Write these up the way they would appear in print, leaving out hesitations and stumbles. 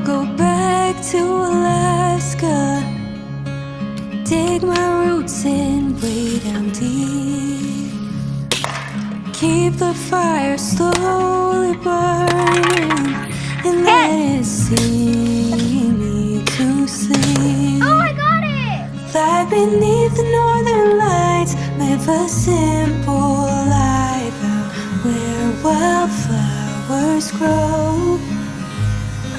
go back to Alaska, dig my roots in way down deep, keep the fire slowly burning, and let it sing me to sleep. Oh, I got it! Fly beneath the northern lights, live a simple life out where wildflowers grow.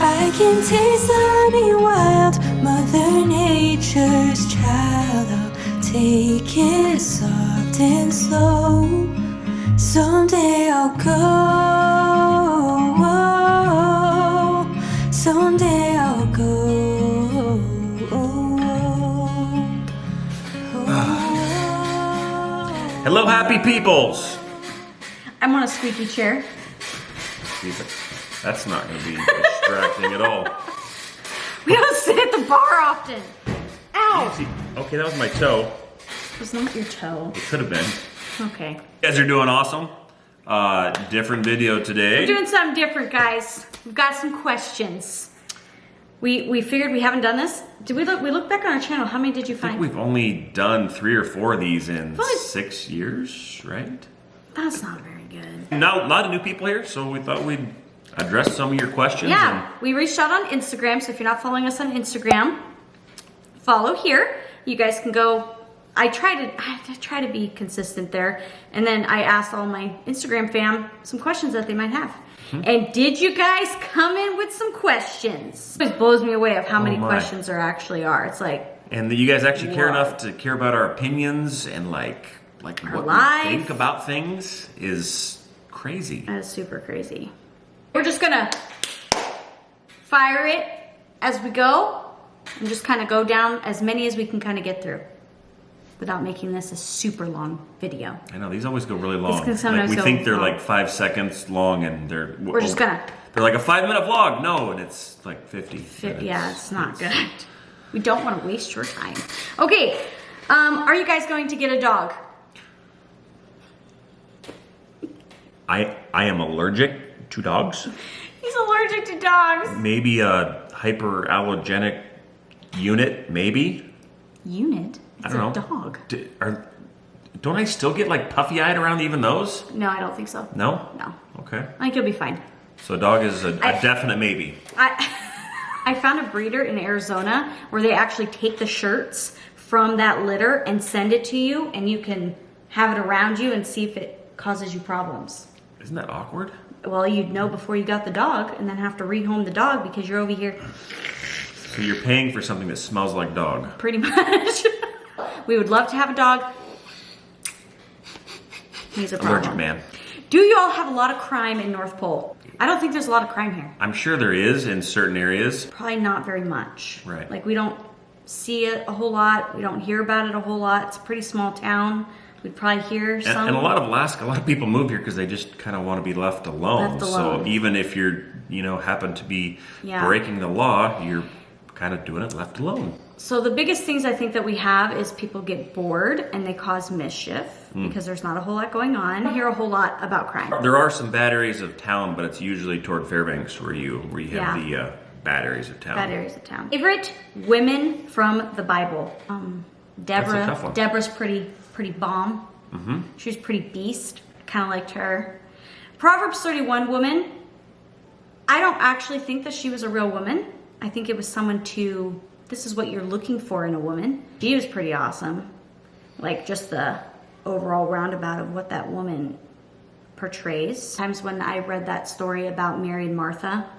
I can taste the honey wild, Mother Nature's child. I'll take it soft and slow. Someday I'll go. Someday I'll go. Hello, happy peoples. I'm on a squeaky chair. That's not going to be distracting at all. We don't sit at the bar often. Ow! Okay, that was my toe. It was not your toe. It could have been. Okay. You guys are doing awesome. Different video today. We're doing something different, guys. We've got some questions. We figured we haven't done this. Did we look back on our channel? How many did you I think find? we've only done 3 or 4 of these in Probably 6 years, right? That's not very good. Now, a lot of new people here, so we thought we'd address some of your questions. Yeah, we reached out on Instagram, so if you're not following us on Instagram, follow here. You guys can go. I try to be consistent there, and then I asked all my Instagram fam some questions that they might have. And did you guys come in with some questions? It blows me away of how many questions there actually are. It's like, and that you guys actually care enough to care about our opinions and like what we think about things is crazy. that is super crazy. We're just gonna fire it as we go and just kind of go down as many as we can kind of get through without making this a super long video. I know, these always go really long. can sometimes Like, we go think they're long. like 5 seconds long and We're just gonna. They're like a 5-minute vlog. No, and it's like 50 minutes. Yeah, it's not good. We don't want to waste your time. Okay, are you guys going to get a dog? I am allergic to dogs. He's allergic to dogs. Maybe a hyperallergenic unit, maybe. Unit? It's I don't know. a dog. Don't I still get like puffy-eyed around even those? No, I don't think so. No? No. Okay. I think you'll be fine. So a dog is a definite maybe. I found a breeder in Arizona where they actually take the shirts from that litter and send it to you, and you can have it around you and see if it causes you problems. Isn't that awkward? Well, you'd know before you got the dog and then have to rehome the dog because you're over here. So you're paying for something that smells like dog. Pretty much. We would love to have a dog. He's a problem. Allergic man. Do you all have a lot of crime in North Pole? I don't think there's a lot of crime here. I'm sure there is in certain areas. Probably not very much. Right. Like, we don't see it a whole lot. We don't hear about it a whole lot. It's a pretty small town. We'd probably hear some. And a lot of Alaska, a lot of people move here because they just kind of want to be left alone. Left alone. So even if you're, happen to be breaking the law, you're kind of doing it left alone. So the biggest things I think that we have is people get bored and they cause mischief because there's not a whole lot going on. I hear a whole lot about crime. There are some bad areas of town, but it's usually toward Fairbanks where you have the bad areas of town. Bad areas of town. Favorite women from the Bible? Deborah. That's a tough one. Deborah's pretty bomb. She was pretty beast. Kind of liked her. Proverbs 31 woman. I don't actually think that she was a real woman. I think it was someone this is what you're looking for in a woman. She was pretty awesome. Like, just the overall roundabout of what that woman portrays. Times when I read that story about Mary and Martha,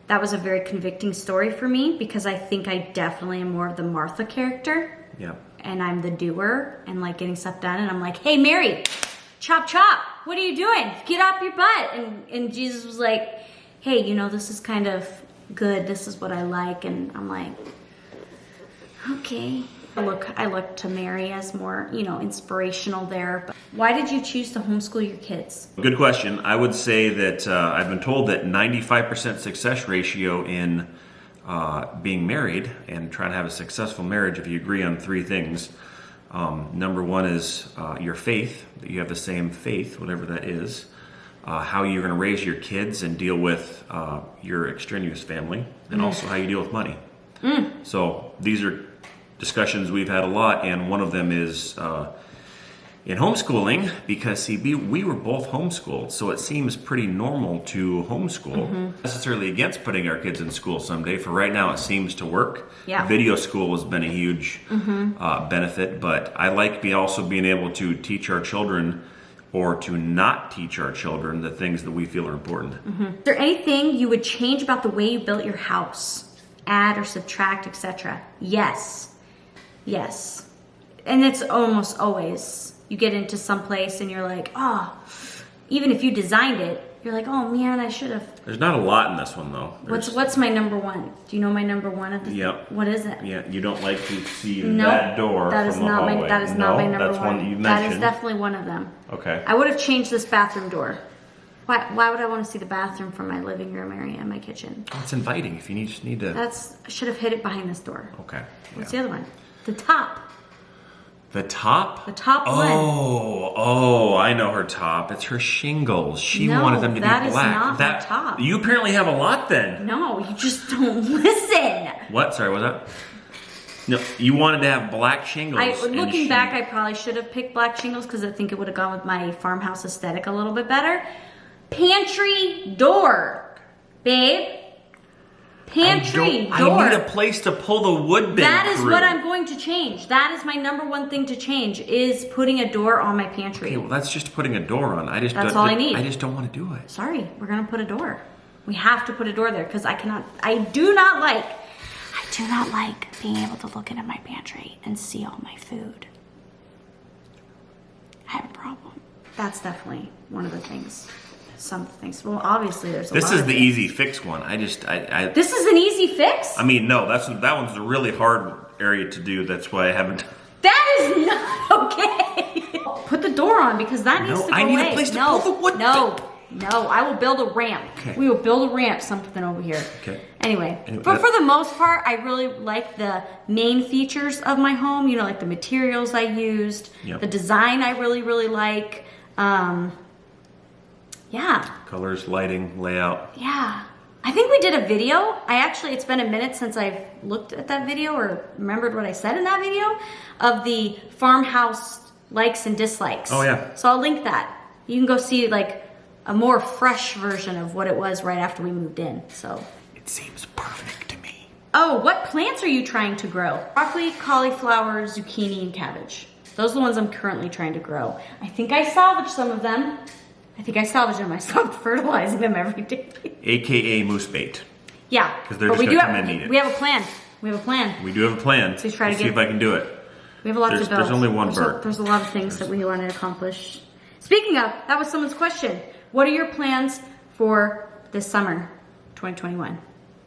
that was a very convicting story for me because I think I definitely am more of the Martha character. Yeah. And I'm the doer and like getting stuff done. And I'm like, hey, Mary, chop, chop. What are you doing? Get up your butt. And Jesus was like, hey, this is kind of good. This is what I like. And I'm like, okay. I look to Mary as more, inspirational there. But why did you choose to homeschool your kids? Good question. I would say that I've been told that 95% success ratio in being married and trying to have a successful marriage, if you agree on 3 things. Number 1 is your faith, that you have the same faith, whatever that is. how you're going to raise your kids and deal with your extraneous family, and also how you deal with money. So these are discussions we've had a lot, and one of them is in homeschooling, because see, we were both homeschooled, so it seems pretty normal to homeschool. Necessarily against putting our kids in school someday. For right now, it seems to work. Yeah. Video school has been a huge benefit, but I like also being able to teach our children, or to not teach our children, the things that we feel are important. Is there anything you would change about the way you built your house? Add or subtract, etc.? Yes. Yes. And it's almost always, you get into some place and you're like, oh, even if you designed it, you're like, oh man, I should have. There's not a lot in this one though. What's my number one? Do you know my number one at the Yep. What is it? Yeah, you don't like to see Nope, that door that is from the not hallway. that is not my number that's one that you That mentioned. is definitely one of them. Okay. I would have changed this bathroom door. Why would I want to see the bathroom from my living room area and my kitchen? Oh, it's inviting if you just need to. I should have hid it behind this door. Okay. What's yeah. the other one? The top. The top? The top one. Oh, I know her top. It's her shingles. She No, wanted them to be that is black. not my top. You apparently have a lot then. No, you just don't listen. What? Sorry, what was that? No, you wanted to have black shingles. Looking back, I probably should have picked black shingles because I think it would have gone with my farmhouse aesthetic a little bit better. Pantry door, babe. Pantry door. I need a place to pull the wood bin That is through. what I'm going to change. That is my number one thing to change, is putting a door on my pantry. Okay, well, that's just putting a door on. That's all I need. I just don't want to do it. Sorry, we're gonna put a door. We have to put a door there because I do not like being able to look into my pantry and see all my food. I have a problem. That's definitely one of the things. Some things. Well, obviously there's a lot. This is of the things. easy fix one. This is an easy fix? I mean, no, that one's a really hard area to do. That's why I haven't. That is not okay. Put the door on because that needs to go I need away. a place to pull the wood. No, I will build a ramp. Okay. We will build a ramp, something over here. Okay. Anyway, Anyway, but for the most part, I really like the main features of my home. You know, like the materials I used, Yep. the design I really, really like. Yeah. Colors, lighting, layout. Yeah. I think we did a video. It's been a minute since I've looked at that video or remembered what I said in that video of the farmhouse likes and dislikes. Oh, yeah. So I'll link that. You can go see like a more fresh version of what it was right after we moved in. So It seems perfect to me. Oh, what plants are you trying to grow? Broccoli, cauliflower, zucchini, and cabbage. Those are the ones I'm currently trying to grow. I think I salvaged some of them. I stopped fertilizing them every day. AKA moose bait. Yeah. 'Cause they're just gonna come in and eat it. We have a plan. We have a plan. We do have a plan. Please try to see get- if I can do it. We have a lot to There's build. only one bird. There's a lot of things that we want to accomplish. Speaking of, that was someone's question. What are your plans for this summer, 2021?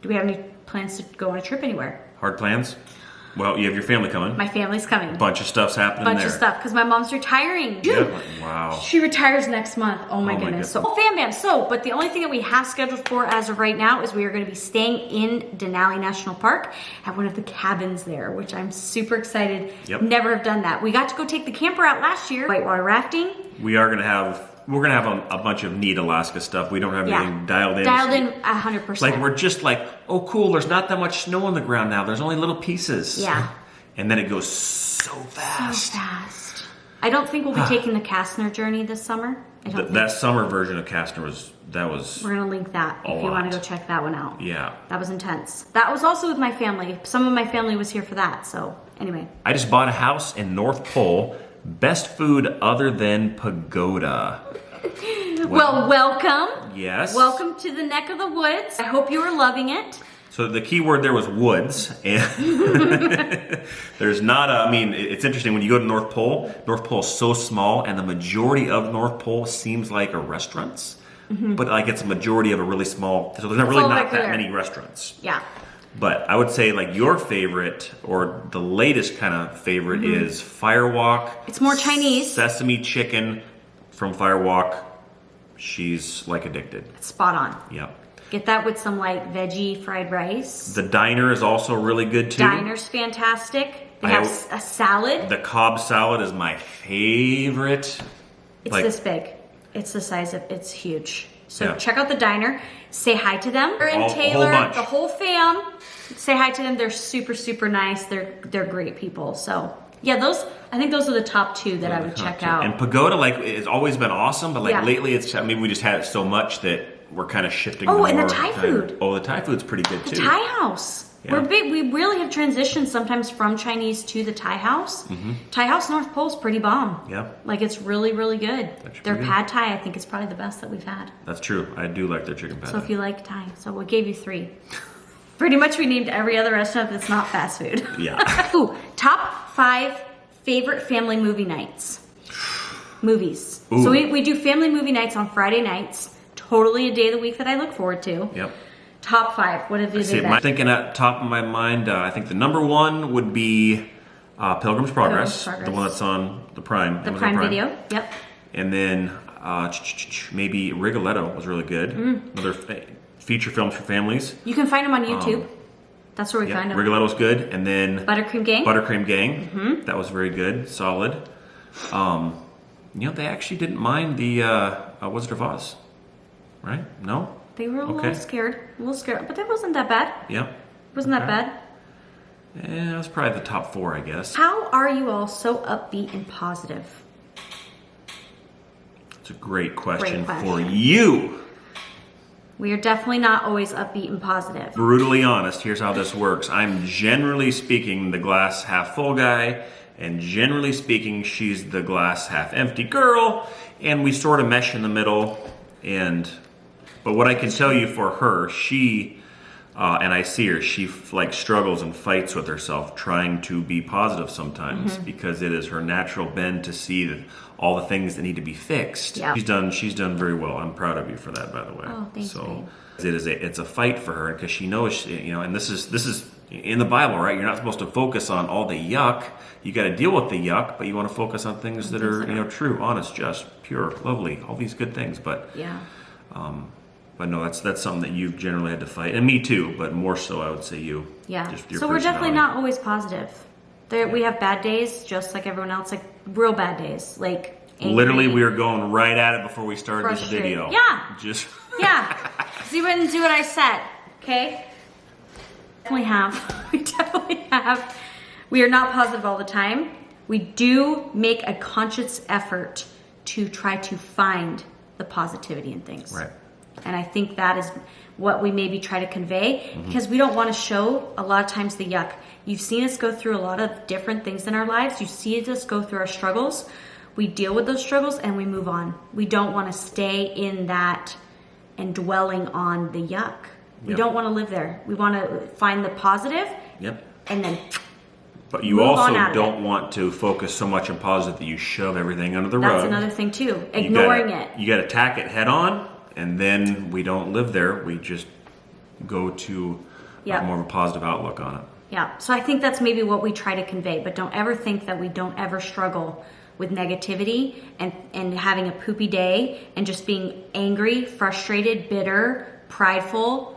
Do we have any plans to go on a trip anywhere? Hard plans? Well, you have your family coming. My family's coming. Bunch of stuff's happening Bunch there. of stuff because my mom's retiring. Yeah, wow. She retires next month. Oh my goodness. So, fam bam. But the only thing that we have scheduled for as of right now is we are going to be staying in Denali National Park at one of the cabins there, which I'm super excited. Yep. Never have done that. We got to go take the camper out last year, whitewater rafting. We're gonna have a bunch of neat Alaska stuff. We don't have anything dialed in. Dialed in 100%. Like we're just like, oh cool, there's not that much snow on the ground now. There's only little pieces. Yeah. And then it goes so fast. So fast. I don't think we'll be taking the Kastner journey this summer. That summer version of Kastner was We're gonna link that if you want to go check that one out. Yeah. That was intense. That was also with my family. Some of my family was here for that. So anyway. I just bought a house in North Pole. Best food other than pagoda. Well, welcome. Yes. Welcome to the neck of the woods. I hope you are loving it. So the key word there was woods, and there's not a, I mean, it's interesting when you go to North Pole is so small, and the majority of North Pole seems like a restaurants, but like it's a majority of a really small, so there's not really not that many restaurants. Yeah. But I would say like your favorite, or the latest kind of favorite is Firewalk. It's more Chinese. Sesame chicken from Firewalk. She's like addicted. It's spot on. Yep. Get that with some like veggie fried rice. The diner is also really good too. Diner's fantastic. They have a salad. The Cobb salad is my favorite. It's this big. It's the size of, it's huge. So Yeah. check out the diner. Say hi to them. And A whole Taylor, bunch. the whole fam. Say hi to them. They're super, super nice. They're great people. So yeah, I think those are the top two that I would check out. And Pagoda, like, it's always been awesome, but like Yeah. lately, it's maybe we just had it so much that we're kind of shifting. Oh, to and the more Thai kind of- food. Oh, the Thai food's pretty good The too. Thai house. Yeah. We're big. We really have transitioned sometimes from Chinese to the Thai house. Thai house North Pole's pretty bomb. Yeah. Like it's really, really good. should Their be good. pad Thai, I think, is probably the best that we've had. That's true. I do like their chicken pad. So if you like Thai, so we gave you 3. Pretty much we named every other restaurant that's not fast food. Yeah. Ooh, top 5 favorite family movie nights. Movies. Ooh. So we do family movie nights on Friday nights. Totally a day of the week that I look forward to. Yep. Top 5. What have you See, been? thinking at top of my mind, I think the number 1 would be Pilgrim's Progress, Progress. the one that's on the Prime. The Amazon Prime Video. Yep. And then maybe Rigoletto was really good. Another feature films for families. You can find them on YouTube. That's where we Yeah, find them. Rigoletto's good. And then Buttercream Gang. Buttercream Gang. That was very good, solid. They actually didn't mind the Wizard of Oz, right? No? They were a Okay. little scared, but that wasn't that bad. Yep. Wasn't that Okay. bad? Yeah, that was probably the top 4, I guess. How are you all so upbeat and positive? It's a great question, Great for question. you. We are definitely not always upbeat and positive. Brutally honest, here's how this works. I'm generally speaking the glass half full guy, and generally speaking, she's the glass half empty girl, and we sort of mesh in the middle. But what I can tell you for her, she, and I see her, she struggles and fights with herself, trying to be positive sometimes, because it is her natural bend to see all the things that need to be fixed. Yeah. She's done very well. I'm proud of you for that, by the way. Oh, thanks, babe. It's a fight for her, because she knows, and this is in the Bible, right? You're not supposed to focus on all the yuck. You got to deal with the yuck, but you want to focus on things that are, true, honest, just, pure, lovely, all these good things. But Yeah. but no, that's something that you've generally had to fight, and me too, but more so, I would say you. Yeah. Just your So we're definitely personality. not always positive. We have bad days, just like everyone else, like real bad days, like angry, Literally, we were going right at it before we started this Frustrated. video. Yeah. Just. Yeah. See what and do what I said. Okay. Definitely have. We definitely have. We are not positive all the time. We do make a conscious effort to try to find the positivity in things. Right. And I think that is what we maybe try to convey, because we don't want to show a lot of times the yuck. You've seen us go through a lot of different things in our lives. You see us go through our struggles. We deal with those struggles and we move on. We don't want to stay in that and dwelling on the yuck. We Yep. don't want to live there. We want to find the positive Yep. and then But you Move also on out of don't it. want to focus so much on positive that you shove everything under the rug. that's another thing too. You Ignoring gotta- it. You got to attack it head on, and then we don't live there. We just go to Yeah. more of a positive outlook on it. Yeah, so I think that's maybe what we try to convey, but don't ever think that we don't ever struggle with negativity and having a poopy day and just being angry, frustrated, bitter, prideful,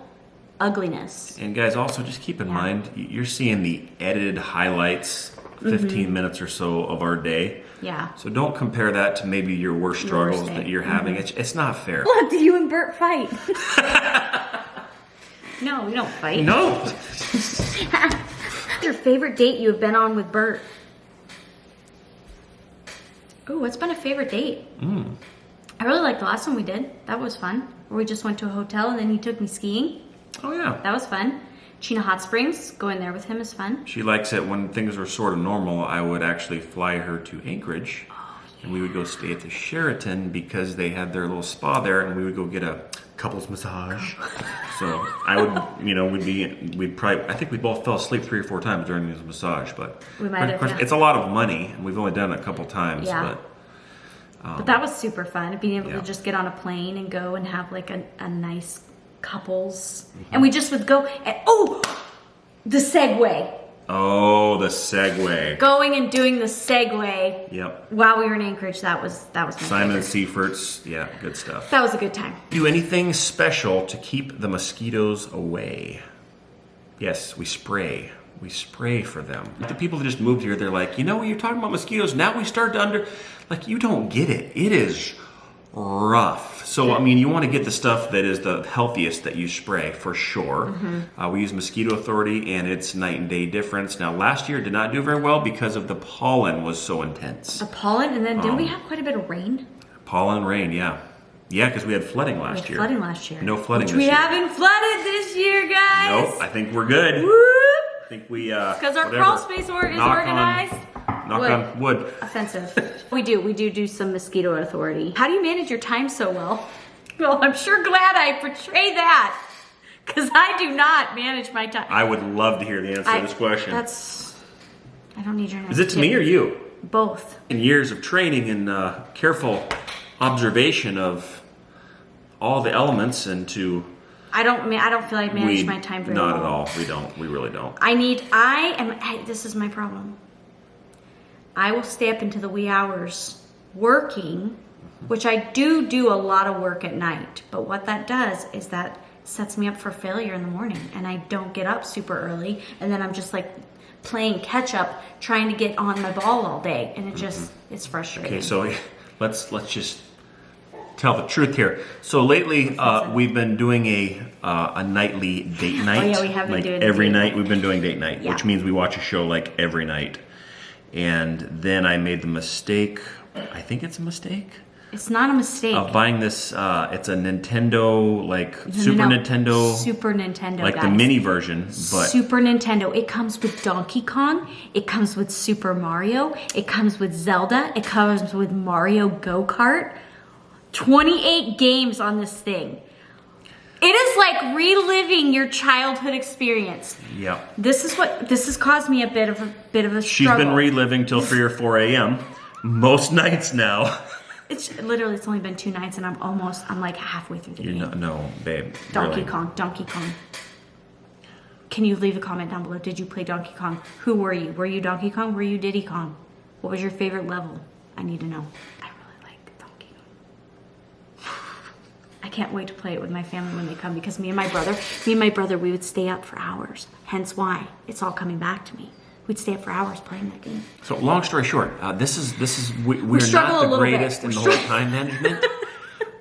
ugliness. And guys, also just keep in mind, you're seeing the edited highlights, 15 minutes or so of our day. Yeah. So don't compare that to maybe your worst struggles day. that you're having. It's not fair. Look, do you and Bert fight? No, we don't fight. No. What's your favorite date you have been on with Bert? Oh, what's been a favorite date? I really liked the last one we did. That was fun. Where we just went to a hotel and then he took me skiing. Oh yeah. That was fun. Chena Hot Springs, going there with him is fun. She likes it when things were sort of normal. I would actually fly her to Anchorage, and we would go stay at the Sheraton because they had their little spa there, and we would go get a couples massage. So I would, we'd probably, I think we both fell asleep 3 or 4 times during this massage, but We might have, of course, yeah. it's a lot of money, and we've only done it a couple times, Yeah. but But that was super fun, being able Yeah. to just get on a plane and go and have like a nice couples. And we just would go and, the Segway. oh, the Segway. Going and doing the Segway Yep. while we were in Anchorage, that was my Simon favorite. Seifert's, yeah, good stuff. That was a good time. Do anything special to keep the mosquitoes away? Yes, we spray. We spray for them. The people that just moved here, they're like, when you're talking about mosquitoes, now we start to like, you don't get it. It is rough. So, I mean, you want to get the stuff that is the healthiest that you spray for sure. We use Mosquito Authority, and it's night and day difference. Now, last year it did not do very well because of the pollen was so intense. The pollen, and then didn't we have quite a bit of rain? Pollen, rain, yeah. Yeah, because we had flooding last year. Flooding last year. No flooding Which this year. we haven't flooded this year, guys. Nope, I think we're good. Woo! I think we, because our crawl space is organized. Knock on wood. Offensive. We do some Mosquito Authority. How do you manage your time so well? Well, I'm sure glad I portray that, because I do not manage my time. I would love to hear the answer to this question. I don't need your answer. Is it to me or you? Both. In years of training and careful observation of all the elements and to... I don't feel I manage my time very well. Not at all. We don't. We really don't. This is my problem. I will stay up into the wee hours working, which I do a lot of work at night. But what that does is that sets me up for failure in the morning, and I don't get up super early, and then I'm just like playing catch up, trying to get on my ball all day, and it's frustrating. Okay, so let's just tell the truth here. So lately, we've been doing a nightly date night. Oh yeah, we have been doing every night. We've been doing date night, Yeah. which means we watch a show like every night. And then I made the mistake. I think it's a mistake. It's not a mistake. Of buying this. It's a Nintendo, Super Nintendo, like guys. The mini version. But Super Nintendo. It comes with Donkey Kong. It comes with Super Mario. It comes with Zelda. It comes with Mario Go-Kart. 28 games on this thing. It is like reliving your childhood experience. Yeah. This has caused me a bit of a struggle. She's been reliving till 3 or 4 a.m. most nights now. It's only been 2 nights, and I'm like halfway through the game. No, babe. Donkey really. Kong. Can you leave a comment down below? Did you play Donkey Kong? Who were you? Were you Donkey Kong? Were you Diddy Kong? What was your favorite level? I need to know. I really like Donkey Kong. I can't wait to play it with my family when they come, because me and my brother, we would stay up for hours. Hence why it's all coming back to me. We'd stay up for hours playing that game. So long story short, we're not the greatest in the whole time management.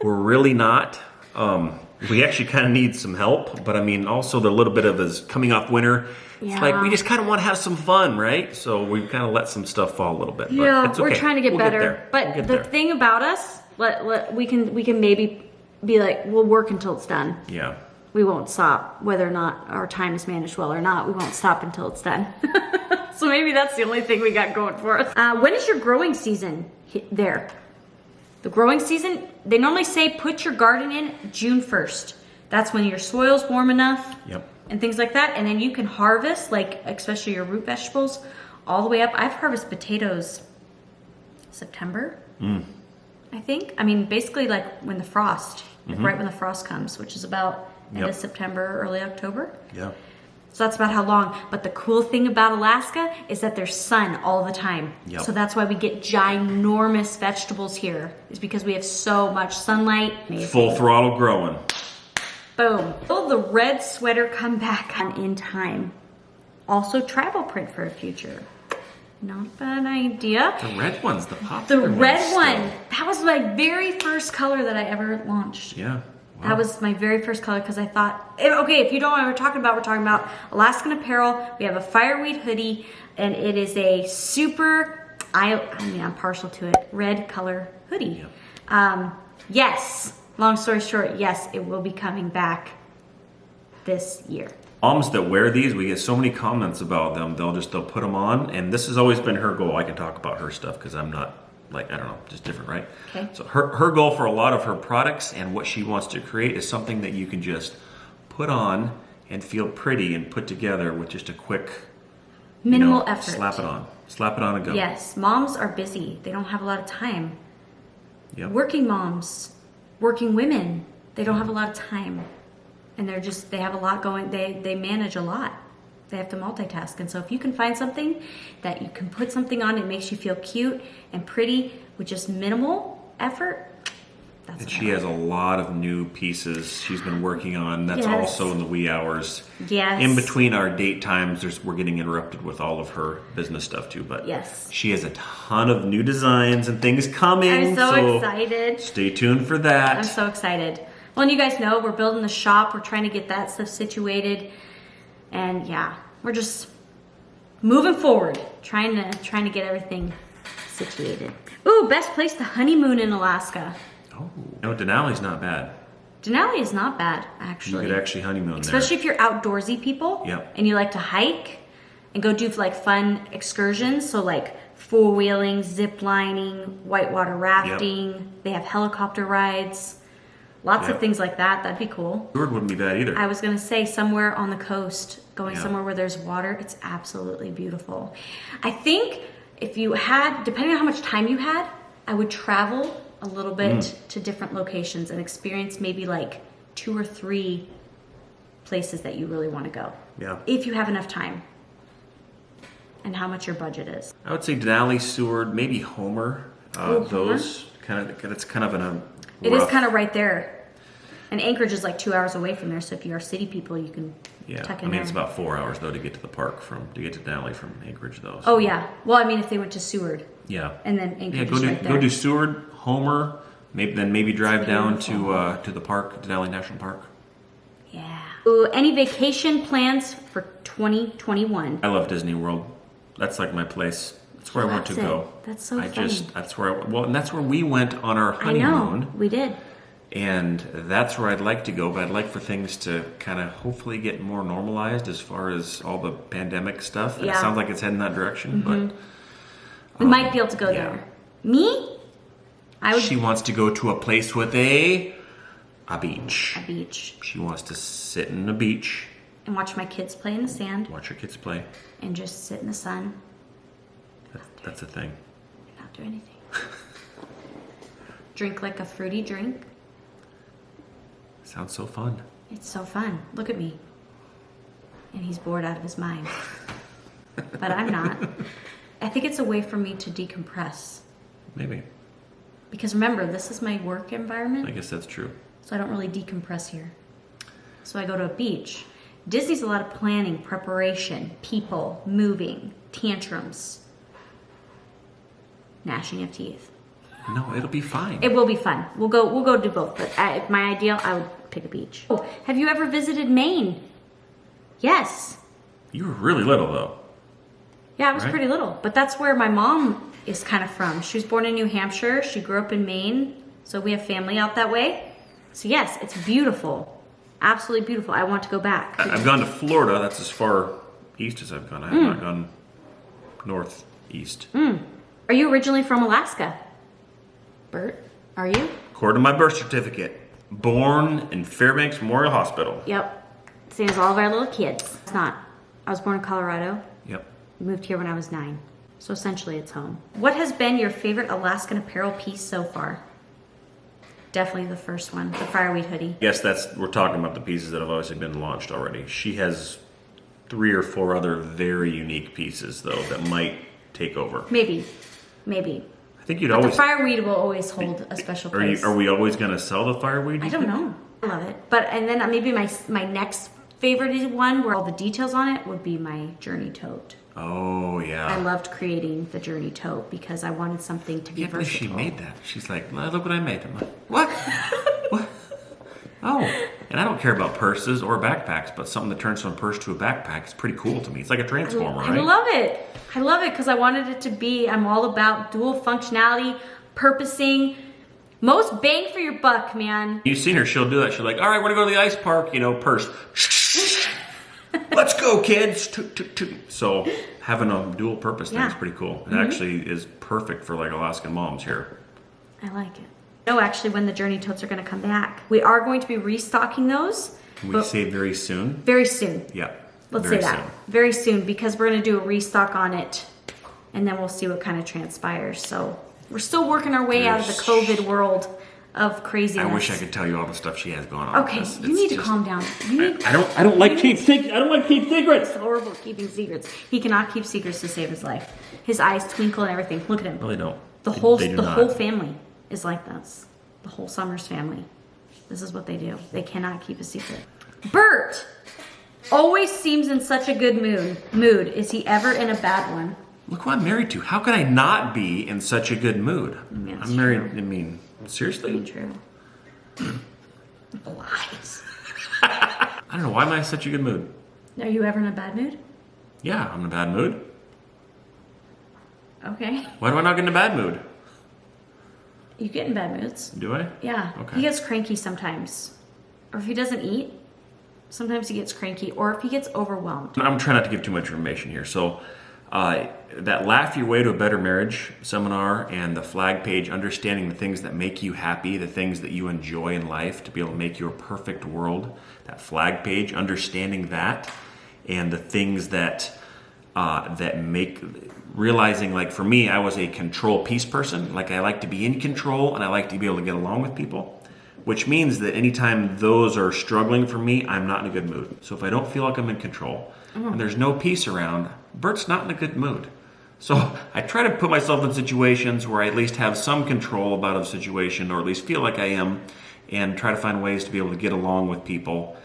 We're really not. We actually kind of need some help, but I mean, also the little bit of is coming off winter. Yeah. It's like we just kind of want to have some fun, right? So we kind of let some stuff fall a little bit. But Yeah, it's okay. we're trying to get better. there. But the thing about us, we can maybe be like, we'll work until it's done. Yeah. We won't stop, whether or not our time is managed well or not. We won't stop until it's done. So maybe that's the only thing we got going for us. When is your growing season there? The growing season, they normally say put your garden in June 1st. That's when your soil's warm enough. Yep. And things like that. And then you can harvest, especially your root vegetables, all the way up. I've harvested potatoes September, I think. I mean, basically when the frost, right when the frost comes, which is about end of September, early October. Yeah. So that's about how long. But the cool thing about Alaska is that there's sun all the time. Yep. So that's why we get ginormous vegetables here, is because we have so much sunlight. Full throttle growing. Boom. Will the red sweater come back in time? Also travel print for a future. Not a bad idea. The red one's the popular The one. red one. That was my very first color that I ever launched. Yeah. Wow. That was my very first color, because I thought, if you don't know what we're talking about Alaskan Apparel. We have a fireweed hoodie, and it is a super, I'm partial to it, red color hoodie. Yep. Yes, long story short, yes, it will be coming back this year. Moms that wear these, we get so many comments about them. They'll put them on, and this has always been her goal. I can talk about her stuff because I'm not I don't know, just different, right? Okay. So her goal for a lot of her products and what she wants to create is something that you can just put on and feel pretty and put together with just a quick minimal effort. Slap it on and go. Yes, moms are busy. They don't have a lot of time. Yep. Working moms, working women, they don't have a lot of time. And they have a lot going, they manage a lot. They have to multitask. And so if you can find something that you can put something on, it makes you feel cute and pretty with just minimal effort, That's And what she I has a lot of new pieces she's been working on. That's Yes. also in the wee hours. Yes. In between our date times, we're getting interrupted with all of her business stuff too. But Yes. she has a ton of new designs and things coming. I'm so excited. Stay tuned for that. I'm so excited. Well, and you guys know we're building the shop. We're trying to get that stuff situated. And yeah, we're just moving forward, trying to get everything situated. Ooh, best place to honeymoon in Alaska. Oh, no, Denali's not bad. Denali is not bad, You actually. could actually honeymoon Especially if you're outdoorsy people. Yep. And you like to hike and go do like fun excursions. So like four-wheeling, zip lining, whitewater rafting. They have helicopter rides. Lots Yep. of things like that. That'd be cool. there. Seward wouldn't be bad either. I was gonna say somewhere on the coast, going Yeah. somewhere where there's water. It's absolutely beautiful. I think if you had, depending on how much time you had, I would travel a little bit to different locations and experience maybe like 2 or 3 places that you really want to go. Yeah. If you have enough time and how much your budget is. I would say Denali, Seward, maybe Homer. Homer? Those kind of. It's kind of in a. It is rough- kind of right there. And Anchorage is like 2 hours away from there, so if you're city people, you can Yeah, tuck I in mean there. it's about 4 hours though to get to the park to get to Denali from Anchorage though. Oh yeah. Well, I mean, if they went to Seward Yeah. and then Yeah, Anchorage go is do right there. go do Seward, Homer, maybe drive down beautiful. to the park, Denali National Park. Yeah. Ooh, any vacation plans for 2021? I love Disney World. That's like my place. That's where I want to That's it. go. That's so That's where and that's where we went on our I know. honeymoon. We did. And that's where I'd like to go, but I'd like for things to kind of hopefully get more normalized as far as all the pandemic stuff. And Yeah. it sounds like it's heading that direction, We might be able to go yeah. there. Me? I would. She wants to go to a place with a beach. A beach. She wants to sit in a beach, And watch my kids play in the sand watch her kids play. and just sit in the sun That's a thing. and not do anything. Drink like a fruity drink. Sounds so fun. It's so fun. Look at me. And he's bored out of his mind. But I'm not. I think it's a way for me to decompress. Maybe. Because remember, this is my work environment. I guess that's true. So I don't really decompress here. So I go to a beach. Disney's a lot of planning, preparation, people, moving, tantrums, gnashing of teeth. No, it'll be fine. It will be fun. We'll go do both. But my ideal, I would pick a beach. Oh, have you ever visited Maine? Yes. You were really little though. Yeah, I was Right. pretty little. But that's where my mom is kind of from. She was born in New Hampshire. She grew up in Maine. So we have family out that way. So yes, it's beautiful. Absolutely beautiful. I want to go back. I've gone to Florida. That's as far east as I've gone. I have not gone northeast. Are you originally from Alaska? Bert, are you? According to my birth certificate, born in Fairbanks Memorial Hospital. Yep. Same as all of our little kids. It's not. I was born in Colorado. Yep. Moved here when I was 9. So essentially it's home. What has been your favorite Alaskan apparel piece so far? Definitely the first one, the fireweed hoodie. Yes, we're talking about the pieces that have obviously been launched already. She has 3 or 4 other very unique pieces though that might take over. Maybe. I think you'd But always. the fireweed will always hold a special place. Are we always going to sell the fireweed? I don't know. I love it. But and then maybe my next favorite one where all the details on it would be my journey tote. Oh yeah. I loved creating the journey tote because I wanted something to be can't believe versatile. she made that. She's like, look what I made. I'm like, what? What? Oh, and I don't care about purses or backpacks, but something that turns from a purse to a backpack is pretty cool to me. It's like a transformer, I right? love it. I love it because I wanted it to be, I'm all about dual functionality, purposing, most bang for your buck, man. You've seen her, she'll do that. She's like, all right, we're gonna go to the ice park, purse. Let's go, kids. Toot, toot, toot. So having a dual purpose thing is Yeah. pretty cool. It actually is perfect for like Alaskan moms here. I like it. No, actually, when the journey totes are going to come back. We are going to be restocking those. Can we but say very soon? very soon. Yeah. Let's very say that. soon. Very soon because we're going to do a restock on it and then we'll see what kind of transpires. So we're still working our way out of the COVID world of craziness. I wish I could tell you all the stuff she has going on. Okay, It's you need to just- calm down. You need I don't like keep secrets. It's horrible keeping secrets. He cannot keep secrets to save his life. His eyes twinkle and everything. Look at him. No, they don't. The whole They do the not. whole family is like this. The whole Somers family. This is what they do. They cannot keep a secret. Bert always seems in such a good mood. Is he ever in a bad one? Look who I'm married to. How could I not be in such a good mood? Yeah, I'm married, true. I mean, seriously? True. Lies. I don't know, why am I in such a good mood? Are you ever in a bad mood? Yeah, I'm in a bad mood. Okay. Why do I not get in a bad mood? You get in bad moods. Do I? Yeah. Okay. He gets cranky sometimes. Or if he doesn't eat, sometimes he gets cranky. Or if he gets overwhelmed. I'm trying not to give too much information here. So, that Laugh Your Way to a Better Marriage seminar and the flag page, understanding the things that make you happy, the things that you enjoy in life to be able to make your perfect world, that flag page, understanding that, and the things that make, realizing, like for me, I was a control peace person. Like I like to be in control and I like to be able to get along with people, which means that anytime those are struggling for me, I'm not in a good mood. So if I don't feel like I'm in control and there's no peace around, Bert's not in a good mood. So I try to put myself in situations where I at least have some control about a situation, or at least feel like I am, and try to find ways to be able to get along with people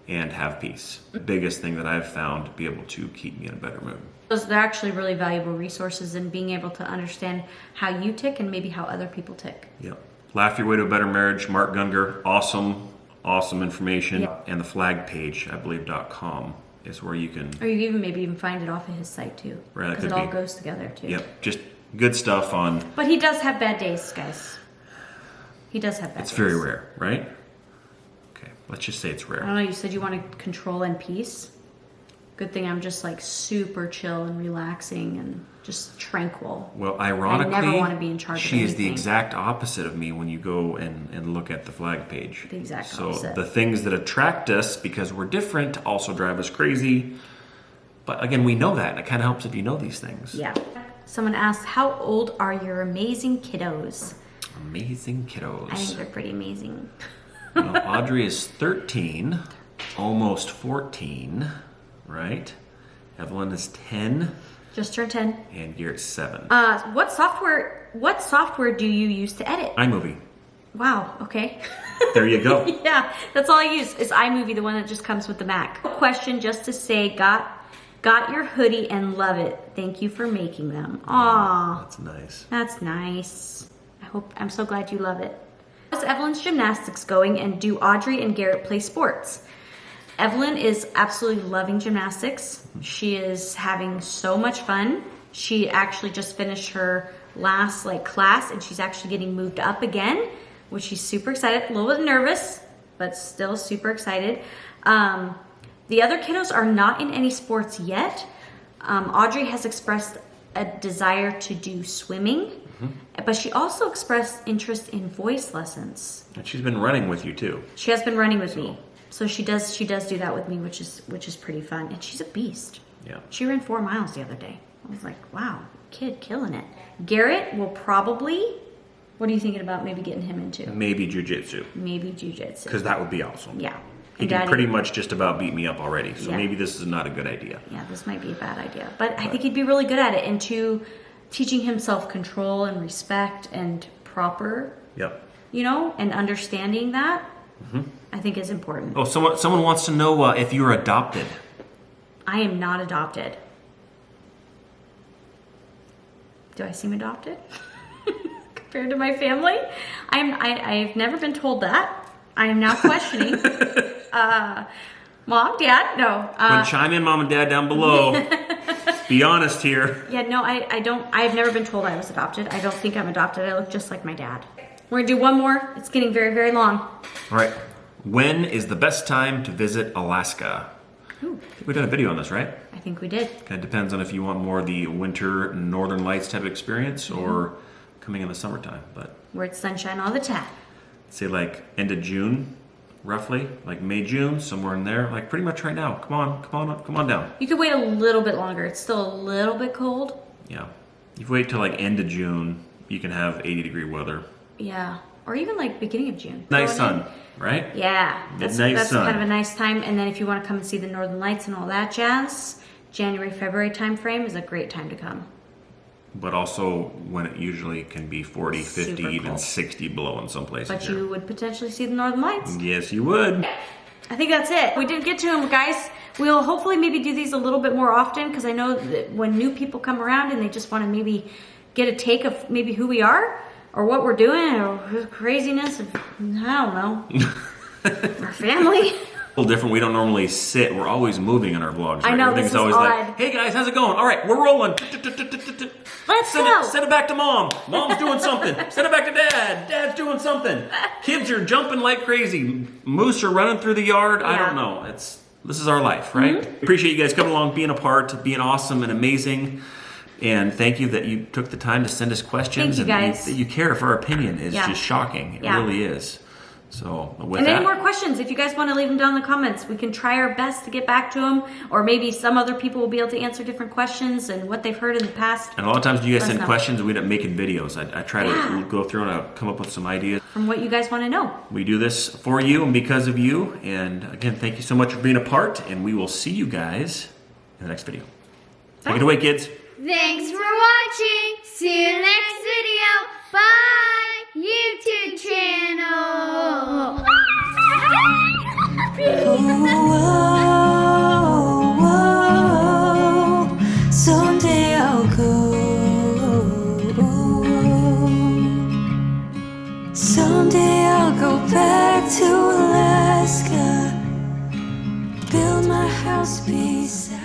and have peace. The biggest thing that I've found to be able to keep me in a better mood. Those are actually really valuable resources in being able to understand how you tick and maybe how other people tick. Yep. Laugh Your Way to a Better Marriage, Mark Gungor, awesome information. Yep. And the flag page, I believe, .com is where you can. Or you maybe even find it off of his site too. Right, that because it could all be. goes together too. Yep, just good stuff on. But he does have bad days, guys. He does have bad days. It's very rare, right? Okay, let's just say it's I rare. don't know, you said you wanted control and peace. Good thing I'm just like super chill and relaxing and just tranquil. Well, ironically, I never want to be in charge of she is the anything. exact opposite of me when you go and look at the flag page. The exact so opposite. the things that attract us because we're different also drive us crazy. But again, we know that, and it kind of helps if you know these things. Yeah. Someone asked, how old are your amazing kiddos? Amazing kiddos. I think they're pretty amazing. Well, Audrey is 13, almost 14, right? Evelyn is 10, Just turned 10. and Garrett's 7. What software do you use to edit? iMovie. Wow, okay. There you go. Yeah, that's all I use is iMovie, the one that just comes with the Mac. Question just to say, got your hoodie and love it. Thank you for making them. Aw, That's nice. that's nice. I'm so glad you love it. How's Evelyn's gymnastics going, and do Audrey and Garrett play sports? Evelyn is absolutely loving gymnastics. She is having so much fun. She actually just finished her last class, and she's actually getting moved up again, which she's super excited. A little bit nervous, but still super excited. The other kiddos are not in any sports yet. Audrey has expressed a desire to do swimming, but she also expressed interest in voice lessons. And she's been running with you too. She has been running with me. So she does do that with me, which is pretty fun. And she's a beast. Yeah. She ran 4 miles the other day. I was like, wow, kid killing it. Garrett will probably, what are you thinking about maybe getting him into? Maybe jujitsu, Maybe jujitsu. because that would be awesome. Yeah. He And can Daddy- pretty much just about beat me up already, so Yeah. maybe this is not a good idea. Yeah, this might be a bad idea. But I think he'd be really good at it, and to teaching him self-control and respect and proper, Yep. and understanding that, I think is important. Oh, someone wants to know if you're adopted. I am not adopted. Do I seem adopted compared to my family? I've never been told that. I am now questioning. Mom, Dad, no. Chime in, Mom and Dad, down below. Be honest here. Yeah, no, I don't. I've never been told I was adopted. I don't think I'm adopted. I look just like my dad. We're gonna do one more. It's getting very, very long. All right. When is the best time to visit Alaska? Ooh, I think we've done a video on this, right? I think we did. Kind of depends on if you want more of the winter Northern Lights type of experience or coming in the summertime. But Where it's sunshine all the time. say like end of June, roughly, like May, June, somewhere in there, like pretty much right now. Come on down. You could wait a little bit longer. It's still a little bit cold. Yeah. If you wait till like end of June, you can have 80-degree weather. Yeah, or even like beginning of June. Nice Going in. sun, right? Yeah, that's Nice sun. kind of a nice time. And then if you want to come and see the Northern Lights and all that jazz, January, February time frame is a great time to come. but also when it usually can be 40, 50, Super even cold. 60 below in some places. But here. you would potentially see the northern lights. Yes, you would. I think that's it. We didn't get to them, guys. We'll hopefully maybe do these a little bit more often because I know that when new people come around and they just want to maybe get a take of maybe who we are or what we're doing or craziness of, I don't know, our family. A little different. We don't normally sit. We're always moving in our vlogs. Right? I know, Everything's this is always odd. like, hey guys, how's it going? All right, we're rolling. Let's Send go. it back to mom. Mom's doing something. Send it back to dad. Dad's doing something. Kids are jumping like crazy. Moose are running through the yard. I don't know. This is our life, right? Appreciate you guys coming along, being a part, being awesome and amazing. And thank you that you took the time to send us questions. Thank you, and guys. that you care if our opinion is Yeah. just shocking. It Yeah. really is. So with And that, any more questions, if you guys want to leave them down in the comments, we can try our best to get back to them. Or maybe some other people will be able to answer different questions and what they've heard in the past. and a lot of times when you guys Let us send know. questions, we end up making videos. I try to go through and come up with some ideas. From what you guys want to know. We do this for you and because of you. And again, thank you so much for being a part. And we will see you guys in the next video. Take it away, kids. Thanks for watching. See you next video. Bye, YouTube channel. Whoa, someday I'll go. Someday I'll go back to Alaska, build my house beside